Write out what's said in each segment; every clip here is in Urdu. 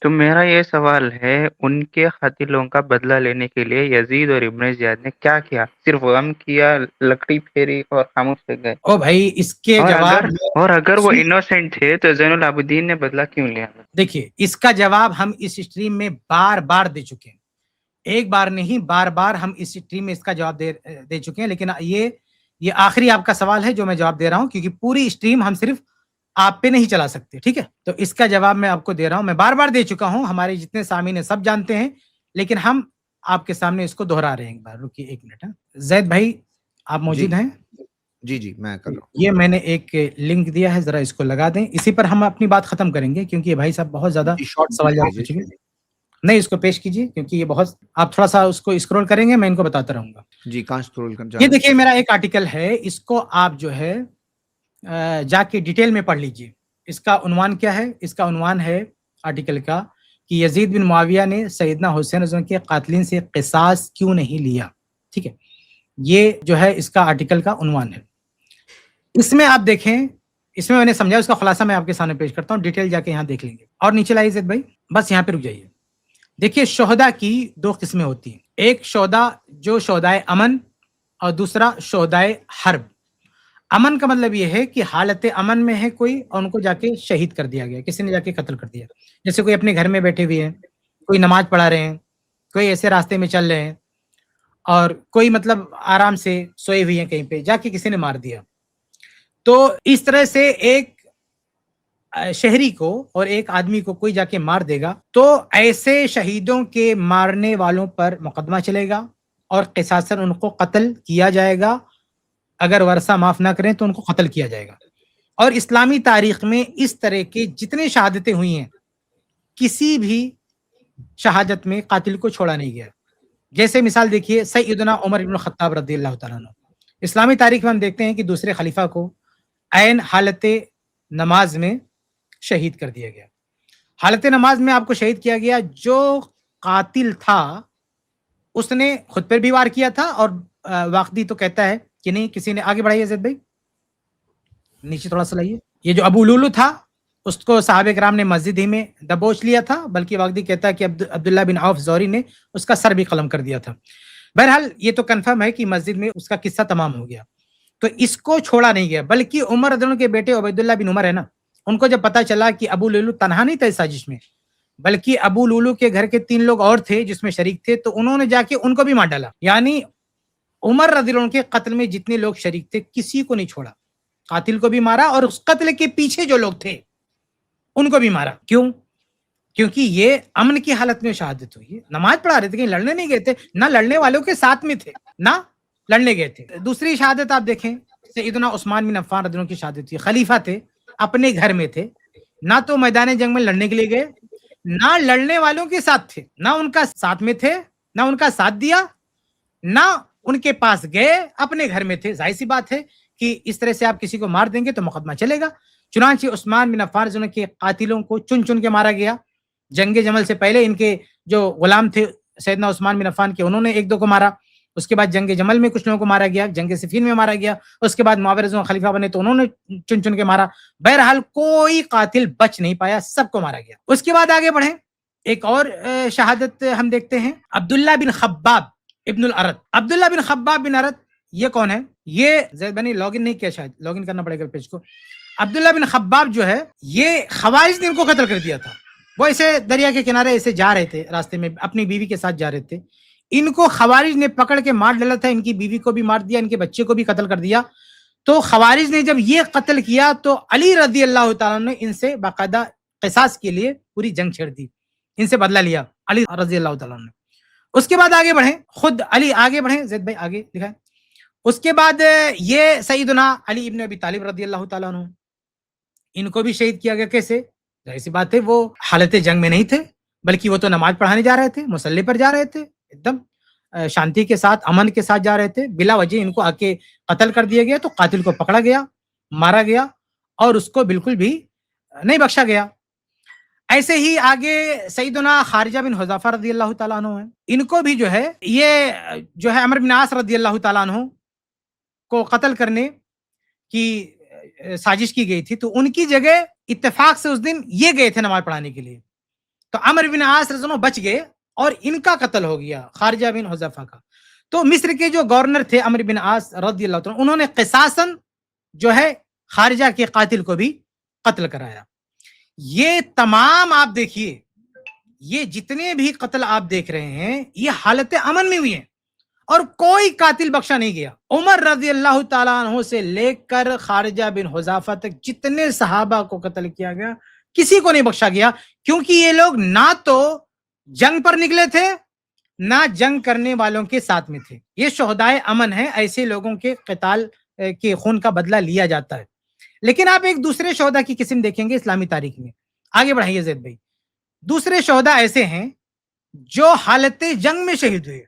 تو میرا یہ سوال ہے، ان کے قاتلوں کا بدلہ لینے کے لیے یزید اور ابن زیاد نے کیا کیا؟ صرف غم کیا، لکڑی پھیری اور خاموش ہو گئے؟ او بھائی اس کے اور جواب اگر وہ سن- انوسینٹ تھے تو زین العابدین نے بدلہ کیوں لیا؟ دیکھیے اس کا جواب ہم اس اسٹریم میں بار بار دے چکے ہیں، ایک بار نہیں بار بار ہم اس اسٹریم میں اس کا جواب دے چکے ہیں، لیکن یہ آخری آپ کا سوال ہے جو میں جواب دے رہا ہوں، کیونکہ پوری اسٹریم ہم صرف آپ پہ نہیں چلا سکتے، ٹھیک ہے؟ تو اس کا جواب میں آپ کو دے رہا ہوں، میں بار بار دے چکا ہوں، ہمارے جتنے سامعین ہیں سب جانتے ہیں، لیکن ہم آپ کے سامنے اس کو دہرا رہے ہیں ایک بار، رکیے ایک منٹ۔ زید بھائی آپ موجود ہیں؟ جی میں کر رہا ہوں۔ یہ میں نے ایک لنک دیا ہے، ذرا اس کو لگا دیں، اسی پر ہم اپنی بات ختم کریں گے، کیونکہ یہ بھائی صاحب بہت زیادہ سوالات پوچھیں گے۔ نہیں اس کو پیش کیجیے، کیونکہ یہ بہت، آپ تھوڑا سا اس کو اسکرول کریں گے، میں ان کو بتاتا رہوں گا۔ جی کہاں اسکرول کر یہ دیکھیے میرا ایک آرٹیکل ہے، اس کو آپ جو ہے جا کے ڈیٹیل میں پڑھ لیجئے۔ اس کا عنوان کیا ہے؟ اس کا عنوان ہے آرٹیکل کا کہ یزید بن معاویہ نے سیدنا حسین رضی اللہ عنہ کے قاتلین سے قصاص کیوں نہیں لیا، ٹھیک ہے؟ یہ جو ہے اس کا آرٹیکل کا عنوان ہے۔ اس میں آپ دیکھیں، اس میں نے سمجھا، اس کا خلاصہ میں آپ کے سامنے پیش کرتا ہوں، ڈیٹیل جا کے یہاں دیکھ لیں گے۔ اور نیچے لائیے زید بھائی، بس یہاں پہ رک جائیے۔ دیکھیے شہداء کی دو قسمیں ہوتی ہیں، ایک شہداء جو شہداء امن اور دوسرا شہداء حرب۔ امن کا مطلب یہ ہے کہ حالت امن میں ہے کوئی اور ان کو جا کے شہید کر دیا گیا، کسی نے جا کے قتل کر دیا، جیسے کوئی اپنے گھر میں بیٹھے ہوئے ہیں، کوئی نماز پڑھا رہے ہیں، کوئی ایسے راستے میں چل رہے ہیں، اور کوئی مطلب آرام سے سوئے ہوئے ہیں کہیں پہ، جا کے کسی نے مار دیا۔ تو اس طرح سے ایک شہری کو اور ایک آدمی کو کوئی جا کے مار دے گا تو ایسے شہیدوں کے مارنے والوں پر مقدمہ چلے گا اور قصاصاً ان کو قتل کیا جائے گا، اگر ورثہ معاف نہ کریں تو ان کو قتل کیا جائے گا۔ اور اسلامی تاریخ میں اس طرح کے جتنے شہادتیں ہوئی ہیں، کسی بھی شہادت میں قاتل کو چھوڑا نہیں گیا۔ جیسے مثال دیکھیے سیدنا عمر بن الخطاب رضی اللہ تعالیٰ عنہ، اسلامی تاریخ میں ہم دیکھتے ہیں کہ دوسرے خلیفہ کو عین حالت نماز میں شہید کر دیا گیا۔ حالت نماز میں آپ کو شہید کیا گیا، جو قاتل تھا اس نے خود پر بھی وار کیا تھا، اور واقعی تو کہتا ہے کہ نہیں کسی نے، آگے بڑھائیے زید بھائی، نیچے تھوڑا سا لائیے، یہ جو ابو لولو تھا اس کو صحابہ کرام نے مسجد ہی میں دبوچ لیا تھا، بلکہ واقعی کہتا ہے کہ عبداللہ بن عوف زوری نے اس کا سر بھی قلم کر دیا تھا۔ بہرحال یہ تو کنفرم ہے کہ مسجد میں اس کا قصہ تمام ہو گیا، تو اس کو چھوڑا نہیں گیا، بلکہ عمر رضی اللہ عنہ کے بیٹے عبیداللہ بن عمر ہے نا، ان کو جب پتا چلا کہ ابو لولو تنہا نہیں تھا اس سازش میں، بلکہ ابو لولو کے گھر کے 3 لوگ اور تھے جس میں شریک تھے، تو انہوں نے جا کے ان کو بھی مار ڈالا۔ یعنی عمر رضی اللہ عنہ کے قتل میں جتنے لوگ شریک تھے کسی کو نہیں چھوڑا، قاتل کو بھی مارا اور اس قتل کے پیچھے جو لوگ تھے ان کو بھی مارا۔ کیوں؟ کیونکہ یہ امن کی حالت میں شہادت ہوئی ہے، نماز پڑھا رہے تھے، کہیں لڑنے نہیں گئے تھے، نہ لڑنے والوں کے ساتھ میں تھے نہ لڑنے گئے تھے۔ دوسری شہادت آپ دیکھیں، سیدنا عثمان بن عفان رضی اللہ عنہ کی شہادت تھی، خلیفہ تھے، اپنے گھر میں تھے، نہ تو میدان جنگ میں لڑنے کے لیے گئے، نہ لڑنے والوں کے ساتھ تھے، نہ ان کا ساتھ میں تھے، نہ ان کا ساتھ دیا، نہ ان کے پاس گئے، اپنے گھر میں تھے۔ ظاہر سی بات ہے کہ اس طرح سے آپ کسی کو مار دیں گے تو مقدمہ چلے گا۔ چنانچہ عثمان بن عفان رضی اللہ عنہ کے قاتلوں کو چن چن کے مارا گیا۔ جنگ جمل سے پہلے ان کے جو غلام تھے سیدنا عثمان بن عفان کے، انہوں نے 1-2 کو مارا، اس کے بعد جنگ جمل میں کچھ لوگوں کو مارا گیا، جنگ صفین میں مارا گیا، اس کے بعد معاویہ رضی اللہ عنہ خلیفہ بنے تو انہوں نے چن چن کے مارا۔ بہرحال کوئی قاتل بچ نہیں پایا، سب کو مارا گیا۔ اس کے بعد آگے بڑھیں، ایک اور شہادت ہم دیکھتے ہیں، عبداللہ بن خباب ابن الارت۔ عبداللہ بن خباب بن ارت یہ کون ہے؟ یہ زید بنی لاگ ان نہیں کیا، شاید لاگ ان کرنا پڑے گا پیج کو۔ عبداللہ بن خباب جو ہے یہ خوارج نے ان کو قتل کر دیا تھا۔ وہ ایسے دریا کے کنارے ایسے جا رہے تھے، راستے میں اپنی بیوی کے ساتھ جا رہے تھے، ان کو خوارج نے پکڑ کے مار ڈالا تھا، ان کی بیوی کو بھی مار دیا، ان کے بچے کو بھی قتل کر دیا۔ تو خوارج نے جب یہ قتل کیا تو علی رضی اللہ تعالیٰ نے ان سے باقاعدہ قصاص کے لیے پوری جنگ چھیڑ دی، ان سے بدلہ لیا علی رضی اللہ تعالیٰ نے۔ اس کے بعد آگے بڑھیں، خود علی آگے بڑھیں، زید بھائی آگے دکھائیں۔ اس کے بعد یہ سیدنا علی ابن ابی طالب رضی اللہ تعالیٰ عنہ، ان کو بھی شہید کیا گیا۔ کیسے؟ ظاہر سی بات ہے وہ حالت جنگ میں نہیں تھے، بلکہ وہ تو نماز پڑھانے جا رہے تھے، مصلی پر جا رہے تھے، ایک دم شانتی کے ساتھ امن کے ساتھ جا رہے تھے، بلا وجہ ان کو آ کے قتل کر دیا گیا، تو قاتل کو پکڑا گیا، مارا گیا، اور اس کو بالکل بھی نہیں بخشا گیا۔ ایسے ہی آگے سیدنا خارجہ بن حذافہ رضی اللہ تعالیٰ عنہ ہیں، ان کو بھی جو ہے یہ جو ہے عمرو بن عاص رضی اللہ تعالیٰ عنہ کو قتل کرنے کی سازش کی گئی تھی، تو ان کی جگہ اتفاق سے اس دن یہ گئے تھے نماز پڑھانے کے لیے، تو عمر بن عاص رضی اللہ عنہ بچ گئے اور ان کا قتل ہو گیا، خارجہ بن حذیفہ کا. تو مصر کے جو گورنر تھے عمر بن عاص رضی اللہ عنہ، انہوں نے قصاصاً جو ہے خارجہ کے قاتل کو بھی قتل کرایا. یہ تمام آپ دیکھیے، یہ جتنے بھی قتل آپ دیکھ رہے ہیں یہ حالت امن میں ہوئی ہیں اور کوئی قاتل بخشا نہیں گیا. عمر رضی اللہ تعالیٰ عنہ سے لے کر خارجہ بن حذیفہ تک جتنے صحابہ کو قتل کیا گیا کسی کو نہیں بخشا گیا، کیونکہ یہ لوگ نہ تو جنگ پر نکلے تھے نہ جنگ کرنے والوں کے ساتھ میں تھے. یہ شہدائے امن ہیں، ایسے لوگوں کے قتال کے خون کا بدلہ لیا جاتا ہے. لیکن آپ ایک دوسرے شہداء کی قسم دیکھیں گے اسلامی تاریخ میں. آگے بڑھائیے زید بھائی. دوسرے شہداء ایسے ہیں جو حالت جنگ میں شہید ہوئے،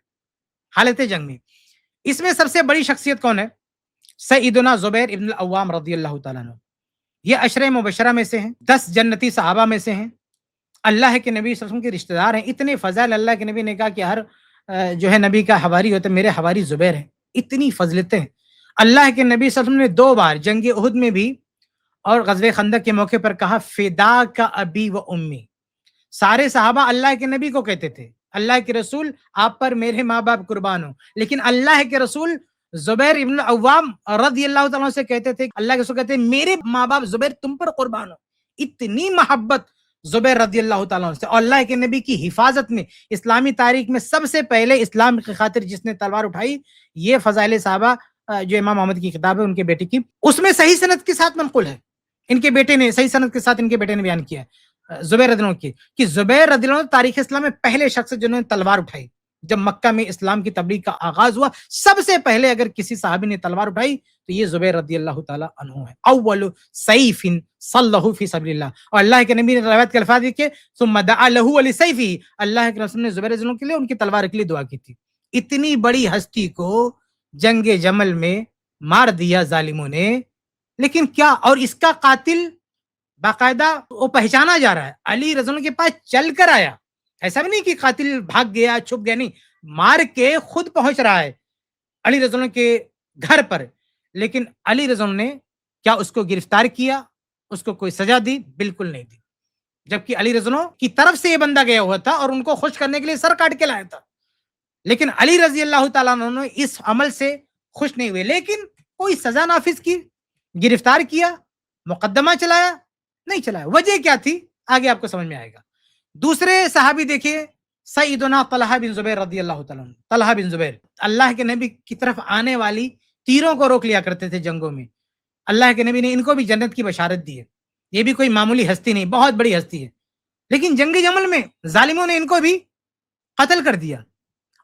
حالت جنگ میں. اس میں سب سے بڑی شخصیت کون ہے؟ سیدنا زبیر ابن العوام رضی اللہ تعالیٰ عنہ. یہ عشرہ مبشرہ میں سے ہیں، 10 جنتی صحابہ میں سے ہیں. اللہ کے نبی صلی اللہ علیہ وسلم کے رشتہ دار ہیں. اتنے فضائل، اللہ کے نبی نے کہا کہ ہر جو ہے نبی کا حواری ہوتا ہے، میرے حواری زبیر ہیں. اتنی فضلتیں ہیں. اللہ کے نبی صلی اللہ علیہ وسلم نے 2 بار جنگ احد میں بھی اور غزوہ خندق کے موقع پر کہا فدا کا ابی و امی. سارے صحابہ اللہ کے نبی کو کہتے تھے اللہ کے رسول آپ پر میرے ماں باپ قربان ہو، لیکن اللہ کے رسول زبیر ابن العوام رضی اللہ تعالیٰ سے کہتے تھے، اللہ کے رسول کہتے ہیں میرے ماں باپ زبیر تم پر قربان ہو. اتنی محبت زبیر رضی اللہ تعالیٰ عنہ سے. اور اللہ کے نبی کی حفاظت میں اسلامی تاریخ میں سب سے پہلے اسلام کی خاطر جس نے تلوار اٹھائی، یہ فضائل صحابہ جو امام احمد کی کتاب ہے ان کے بیٹے کی، اس میں صحیح سند کے ساتھ منقول ہے. ان کے بیٹے نے صحیح سند کے ساتھ ان کے بیٹے نے بیان کیا ہے زبیر رضی اللہ عنہ کی کہ زبیر رضی اللہ عنہ تاریخ اسلام میں پہلے شخص جنہوں نے تلوار اٹھائی. جب مکہ میں اسلام کی تبلیغ کا آغاز ہوا، سب سے پہلے اگر کسی صحابی نے تلوار اٹھائی تو یہ زبیر رضی اللہ تعالیٰ عنہ ہے. اول سیف صلہ فی سبیل اللہ. اور اللہ کے نبی نے روایت کے الفاظ لکھے ثم دعا لہ ولسیفہ، اللہ کے رسول نے زبیر رضی اللہ عنہ کے لیے ان کی تلوار کے لیے دعا کی تھی. اتنی بڑی ہستی کو جنگ جمل میں مار دیا ظالموں نے. لیکن کیا، اور اس کا قاتل باقاعدہ وہ پہچانا جا رہا ہے، علی رضی اللہ عنہ کے پاس چل کر آیا. ایسا بھی نہیں کہ قاتل بھاگ گیا چھپ گیا، نہیں، مار کے خود پہنچ رہا ہے علی رضی اللہ عنہ کے گھر پر. لیکن علی رضی اللہ عنہ نے کیا اس کو گرفتار کیا، اس کو کوئی سزا دی؟ بالکل نہیں دی. جبکہ علی رضی اللہ عنہ کی طرف سے یہ بندہ گیا ہوا تھا اور ان کو خوش کرنے کے لیے سر کاٹ کے لایا تھا. لیکن علی رضی اللہ تعالیٰ عنہ نے اس عمل سے خوش نہیں ہوئے، لیکن کوئی سزا نافذ کی، گرفتار کیا، مقدمہ چلایا؟ نہیں چلایا. وجہ کیا تھی آگے آپ کو سمجھ میں آئے گا. دوسرے صحابی دیکھیے سیدنا طلحہ بن زبیر رضی اللہ تعالیٰ عنہ. طلحہ بن زبیر اللہ کے نبی کی طرف آنے والی تیروں کو روک لیا کرتے تھے جنگوں میں. اللہ کے نبی نے ان کو بھی جنت کی بشارت دی ہے. یہ بھی کوئی معمولی ہستی نہیں، بہت بڑی ہستی ہے. لیکن جنگ جمل میں ظالموں نے ان کو بھی قتل کر دیا.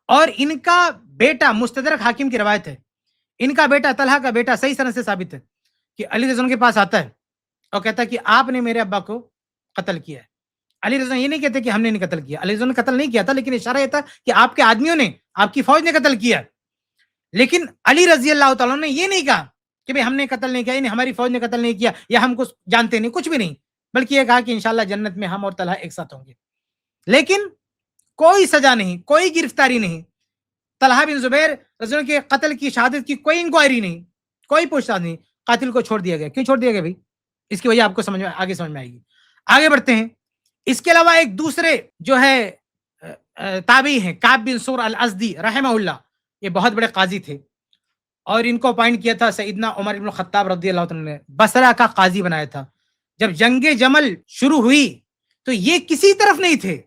اور ان کا بیٹا، مستدرک حاکم کی روایت ہے، ان کا بیٹا طلحہ کا بیٹا صحیح سند سے ثابت ہے کہ علی رضی اللہ عنہ کے پاس آتا ہے اور کہتا ہے کہ آپ نے میرے ابا کو قتل کیا ہے. علی رضی اللہ عنہ یہ نہیں کہتے کہ ہم نے نہیں قتل کیا، علی رضی اللہ عنہ نے قتل نہیں کیا تھا، لیکن اشارہ یہ تھا کہ آپ کے آدمیوں نے، آپ کی فوج نے قتل کیا. لیکن علی رضی اللہ تعالیٰ نے یہ نہیں کہا کہ بھئی ہم نے قتل نہیں کیا، یعنی ہماری فوج نے قتل نہیں کیا یا ہم کو جانتے نہیں، کچھ بھی نہیں، بلکہ یہ کہا کہ انشاءاللہ جنت میں ہم اور طلحہ ایک ساتھ ہوں گے. لیکن کوئی سزا نہیں، کوئی گرفتاری نہیں. طلحہ بن زبیر رضی اللہ عنہ کے قتل کی شہادت کی کوئی انکوائری نہیں، کوئی پوچھ تاچھ نہیں. قاتل کو چھوڑ دیا گیا. کیوں چھوڑ دیا گیا بھائی؟ اس کی وجہ آپ کو آگے سمجھ میں آئے گی. آگے بڑھتے ہیں. اس کے علاوہ ایک دوسرے جو ہے تابعی ہیں کعب بن سور الازدی رحمہ اللہ. یہ بہت بڑے قاضی تھے اور ان کو اپوائنٹ کیا تھا سیدنا عمر بن الخطاب رضی اللہ عنہ نے، بصرہ کا قاضی بنایا تھا. جب جنگ جمل شروع ہوئی تو یہ کسی طرف نہیں تھے،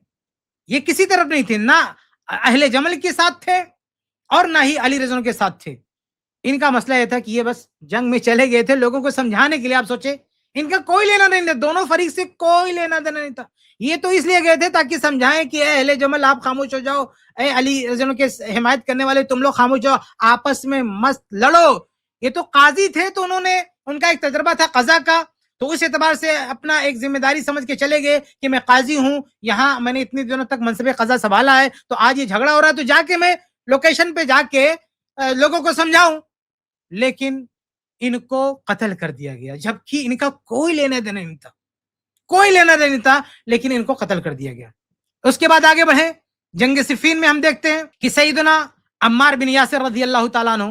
یہ کسی طرف نہیں تھے، نہ اہل جمل کے ساتھ تھے اور نہ ہی علی رضی اللہ عنہ کے ساتھ تھے. ان کا مسئلہ یہ تھا کہ یہ بس جنگ میں چلے گئے تھے لوگوں کو سمجھانے کے لیے. آپ سوچے ان کا کوئی لینا نہیں تھا، دونوں فریق سے کوئی لینا دینا نہیں تھا. یہ تو اس لیے گئے تھے تاکہ سمجھائیں کہ اے اہل جمل آپ خاموش ہو جاؤ، اے علی رضی اللہ عنہ کے حمایت کرنے والے تم لوگ خاموش ہو، آپس میں مست لڑو. یہ تو قاضی تھے تو انہوں نے، ان کا ایک تجربہ تھا قضا کا، تو اس اعتبار سے اپنا ایک ذمہ داری سمجھ کے چلے گئے کہ میں قاضی ہوں، یہاں میں نے اتنی دنوں تک منصب قضا سنبھالا ہے، تو آج یہ جھگڑا ہو رہا ہے تو جا کے میں لوکیشن پہ جا کے لوگوں کو سمجھاؤں. لیکن ان کو قتل کر دیا گیا، جبکہ ان کا کوئی لینا دینا نہیں تھا، کوئی لینا دینا نہیں تھا، لیکن ان کو قتل کر دیا گیا. اس کے بعد آگے بڑھیں. جنگ صفین میں ہم دیکھتے ہیں کہ سیدنا عمار بن یاسر رضی اللہ تعالیٰ عنہ،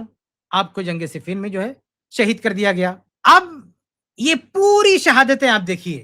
آپ کو جنگ صفین میں جو ہے شہید کر دیا گیا. اب یہ پوری شہادتیں آپ دیکھیے،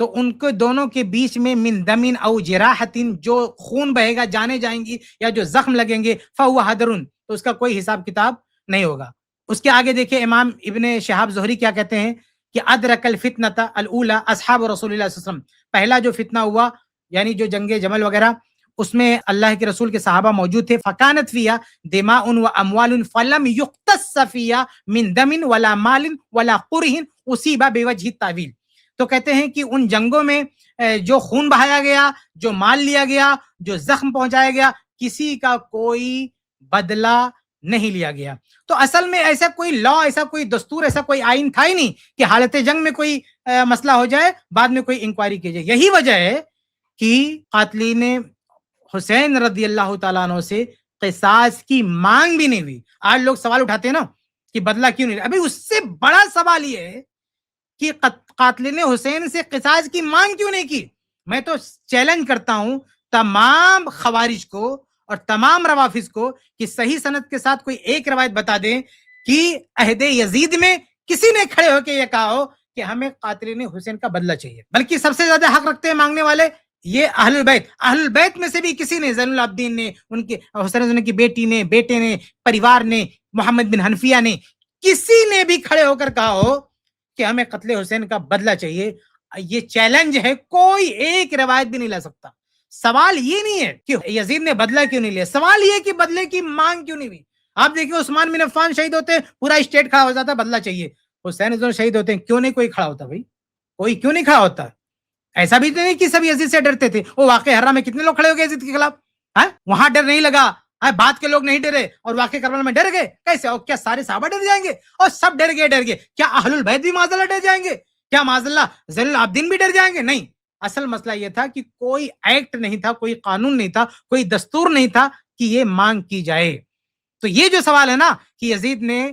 تو ان کے دونوں کے بیچ میں من دمن او جراحتن جو خون بہے گا, جانے جائیں گی یا جو زخم لگیں گے, فہو حدرن, تو اس کا کوئی حساب کتاب نہیں ہوگا. اس کے آگے دیکھیں امام ابن شہاب زہری کیا کہتے ہیں کہ ادرک الفتنۃ الاولی اصحاب رسول اللہ صلی اللہ علیہ وسلم, پہلا جو فتنہ ہوا یعنی جو جنگ جمل وغیرہ, اس میں اللہ کے رسول کے صحابہ موجود تھے. فکانت فیہا دماء و اموال فلم یقتص فیہا من دم ولا مال ولا قرہ اصیب بوجہ التاویل. تو کہتے ہیں کہ ان جنگوں میں جو خون بہایا گیا, جو مال لیا گیا, جو زخم پہنچایا گیا, کسی کا کوئی بدلہ نہیں لیا گیا. تو اصل میں ایسا کوئی لا, ایسا کوئی دستور, ایسا کوئی آئین تھا ہی نہیں کہ حالت جنگ میں کوئی مسئلہ ہو جائے بعد میں کوئی انکوائری کی جائے. یہی وجہ ہے کہ قاتلین حسین رضی اللہ تعالیٰ عنہ سے قصاص کی مانگ بھی نہیں ہوئی. آج لوگ سوال اٹھاتے ہیں نا کہ بدلہ کیوں نہیں, ابھی اس سے بڑا سوال یہ ہے کہ قاتلین حسین سے قصاص کی مانگ کیوں نہیں کی. میں تو چیلنج کرتا ہوں تمام خوارج کو اور تمام روافظ کو کہ صحیح سند کے ساتھ کوئی ایک روایت بتا دیں کہ عہد یزید میں کسی نے کھڑے ہو کے یہ کہا ہو کہ ہمیں قاتلین حسین کا بدلہ چاہیے. بلکہ سب سے زیادہ حق رکھتے ہیں مانگنے والے یہ اہل البیت. اہل البیت میں سے بھی کسی نے, زین العابدین نے, ان کے حسین کی بیٹی نے, بیٹے نے, پریوار نے, محمد بن حنفیہ نے, کسی نے بھی کھڑے ہو کر کہا ہو کہ ہمیں قتل حسین کا بدلہ چاہیے. یہ چیلنج ہے, کوئی ایک روایت بھی نہیں لا سکتا. سوال یہ نہیں ہے کہ یزید نے بدلہ کیوں نہیں لیا, سوال یہ ہے کہ بدلے کی مانگ کیوں نہیں ہوئی. آپ دیکھیں عثمان بن عفان شہید ہوتے ہیں, پورا اسٹیٹ کھڑا ہو جاتا, بدلہ چاہیے. حسین شہید ہوتے ہیں, کیوں نہیں کوئی کھڑا ہوتا بھائی, کوئی کیوں نہیں کھڑا ہوتا. ایسا بھی تو نہیں کہ سب یزید سے ڈرتے تھے. وہ واقعہ حرہ میں کتنے لوگ کھڑے ہو گئے یزید کے خلاف, وہاں ڈر نہیں لگا, بات کے لوگ نہیں ڈرے, اور واقعہ کربلا میں ڈر گئے کیسے؟ اور کیا سارے صحابہ ڈر جائیں گے؟ اور سب ڈر گئے. کیا اہل البیت بھی معاذ اللہ ڈر جائیں گے؟ کیا معاذ اللہ زین العابدین بھی ڈر جائیں گے؟ نہیں. اصل مسئلہ یہ تھا کہ کوئی ایکٹ نہیں تھا, کوئی قانون نہیں تھا, کوئی دستور نہیں تھا کہ یہ مانگ کی جائے. تو یہ جو سوال ہے نا کہ یزید نے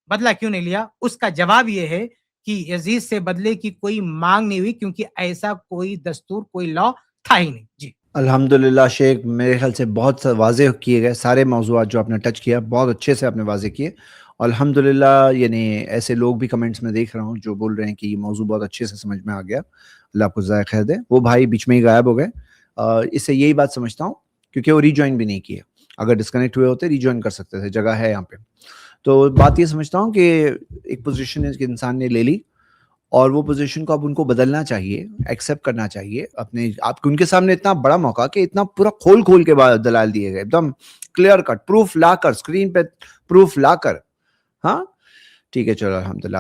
بدلہ کیوں نہیں لیا, اس کا جواب یہ ہے کہ یزید سے بدلے کی کوئی مانگ نہیں ہوئی, کیونکہ ایسا کوئی دستور, کوئی لا تھا ہی نہیں. جی الحمدللہ شیخ, میرے خیال سے بہت واضح کیے گئے سارے موضوعات جو آپ نے ٹچ کیا, بہت اچھے سے آپ نے واضح کیے. الحمدللہ, یعنی ایسے لوگ بھی کمنٹس میں دیکھ رہا ہوں جو بول رہے ہیں کہ یہ موضوع بہت اچھے سے سمجھ میں آ گیا. اللہ آپ کو ذائقہ خیر دے. وہ بھائی بیچ میں ہی غائب ہو گئے, اس سے یہی بات سمجھتا ہوں کیونکہ وہ ری جوائن بھی نہیں کیے. اگر ڈسکنیکٹ ہوئے ہوتے ری جوائن کر سکتے تھے, جگہ ہے یہاں پہ. تو بات یہ سمجھتا ہوں کہ ایک پوزیشن انسان نے لے لی اور وہ پوزیشن کو اب ان کو بدلنا چاہیے, ایکسیپٹ کرنا چاہیے. اپنے آپ ان کے سامنے اتنا بڑا موقع کہ اتنا پورا کھول کے بعد دلائل دیے گئے, ایک دم کلیئر کٹ پروف لا کر, اسکرین پہ پروف لا کر. ہاں ٹھیک ہے, چلو الحمدللہ.